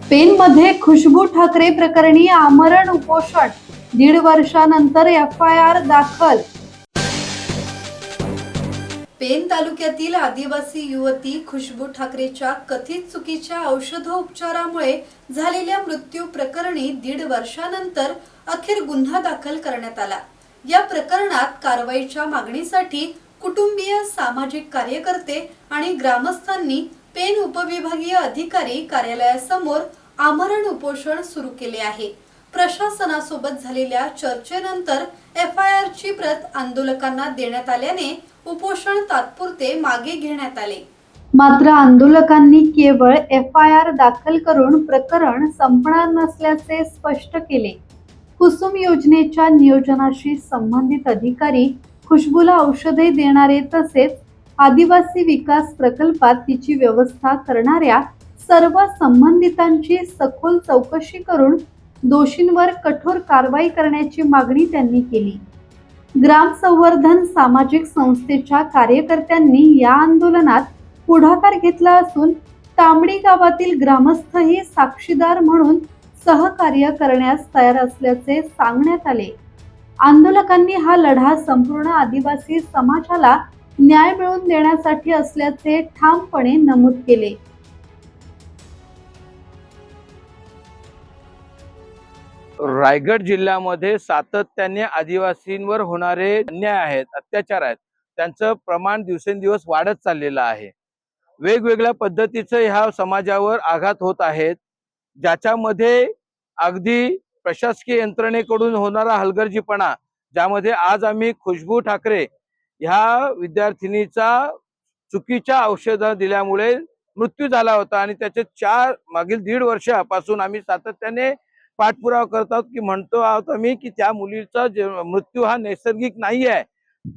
पेनमध्ये खुशबू ठाकरे प्रकरणी आमरण उपोषण, 1.5 वर्षानंतर FIR दाखल. पेन तालुक्यातील आदिवासी युवती खुशबू ठाकरेच्या कथित चुकीच्या औषधोपचारामुळे झालेल्या मृत्यू प्रकरणी 1.5 वर्षानंतर अखेर गुन्हा दाखल करण्यात आला. या प्रकरणात कारवाईच्या मागणीसाठी कुटुंबीय, सामाजिक कार्यकर्ते आणि ग्रामस्थांनी पेन उपविभागीय अधिकारी कार्यालयासमोर आमरण उपोषण सुरू केले आहे. प्रशासनासोबत झालेल्या चर्चेनंतर FIR ची प्रत आंदोलकांना देण्यात आल्याने उपोषण तात्पुरते मागे घेण्यात आले. मात्र आंदोलकांनी केवळ FIR दाखल करून प्रकरण संपणार नसल्याचे स्पष्ट केले. कुसुम योजनेच्या नियोजनाशी संबंधित अधिकारी खुशबूला औषधे देणारे तसेच आदिवासी विकास प्रकल्पात तिची व्यवस्था करणाऱ्या सर्व संबंधितांची सखोल चौकशी करून दोषींवर कठोर कारवाई करण्याची मागणी त्यांनी केली. ग्राम संवर्धन सामाजिक संस्थेच्या कार्यकर्त्यांनी या आंदोलनात पुढाकार घेतला असून तांबडी गावातील ग्रामस्थही साक्षीदार म्हणून सहकार्य करण्यास तयार असल्याचे सांगण्यात आले. आंदोलकांनी हा लढा संपूर्ण आदिवासी समाजाला न्याय मिळवून देण्यासाठी असल्याचे ठामपणे नमूद केले. रायगड जिल्ह्यामध्ये सातत्याने आदिवासींवर होणारे अन्याय आहेत, अत्याचार आहेत, त्यांचं प्रमाण दिवसेंदिवस वाढत चाललेलं आहे. वेगवेगळ्या पद्धतीचे ह्या समाजावर आघात होत आहेत, ज्याच्यामध्ये अगदी प्रशासकीय यंत्रणेकडून होणारा हलगर्जीपणा, ज्यामध्ये आज आम्ही खुशबू ठाकरे ह्या विद्यार्थिनीचा चुकीच्या औषधं दिल्यामुळे मृत्यू झाला होता आणि त्याचे मागील 1.5 वर्षापासून आम्ही सातत्याने पाठपुरावा करत आहोत की म्हणतो आहोत आम्ही की त्या मुलीचा मृत्यू हा नैसर्गिक नाही आहे.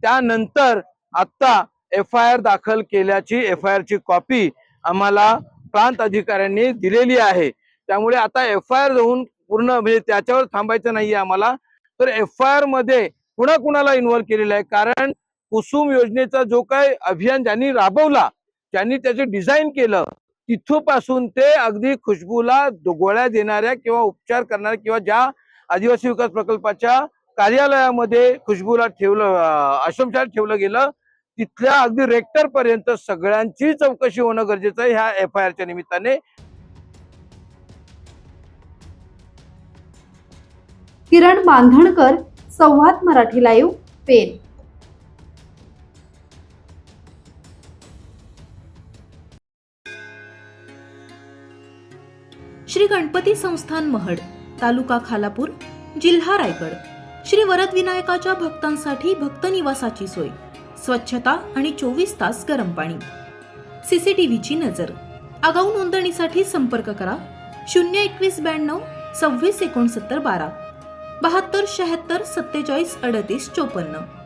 त्यानंतर आता FIR दाखल केल्याची FIR ची कॉपी आम्हाला प्रांत अधिकाऱ्यांनी दिलेली आहे. त्यामुळे आता FIR होऊन पूर्ण म्हणजे त्याच्यावर थांबायचं नाहीये आम्हाला, तर FIR मध्ये कुणाला इन्व्हॉल्व केलेलं आहे. कारण कुसुम योजनेचा जो काही अभियान ज्यांनी राबवला, त्यांनी त्याचे डिझाईन केलं, तिथपासून ते अगदी खुशबूला गोळ्या देणाऱ्या किंवा उपचार करणाऱ्या किंवा ज्या आदिवासी विकास प्रकल्पाच्या कार्यालयामध्ये खुशबूला आश्रमशाळेत ठेवलं गेलं, तिथल्या अगदी रेक्टर पर्यंत सगळ्यांची चौकशी होणं गरजेचं आहे ह्या FIR च्या निमित्ताने. किरण बांधणकर, संवाद मराठी लाईव्ह, पेन. श्री गणपती संस्थान महड, तालुका खालापूर, जिल्हा रायगड. श्री वरद विनायकाच्या भक्तांसाठी भक्त निवासाची सोय, स्वच्छता आणि 24 तास गरम पाणी, CCTVची नजर. आगाऊ नोंदणीसाठी संपर्क करा 02192 26 69 12 72 76 47 38 54.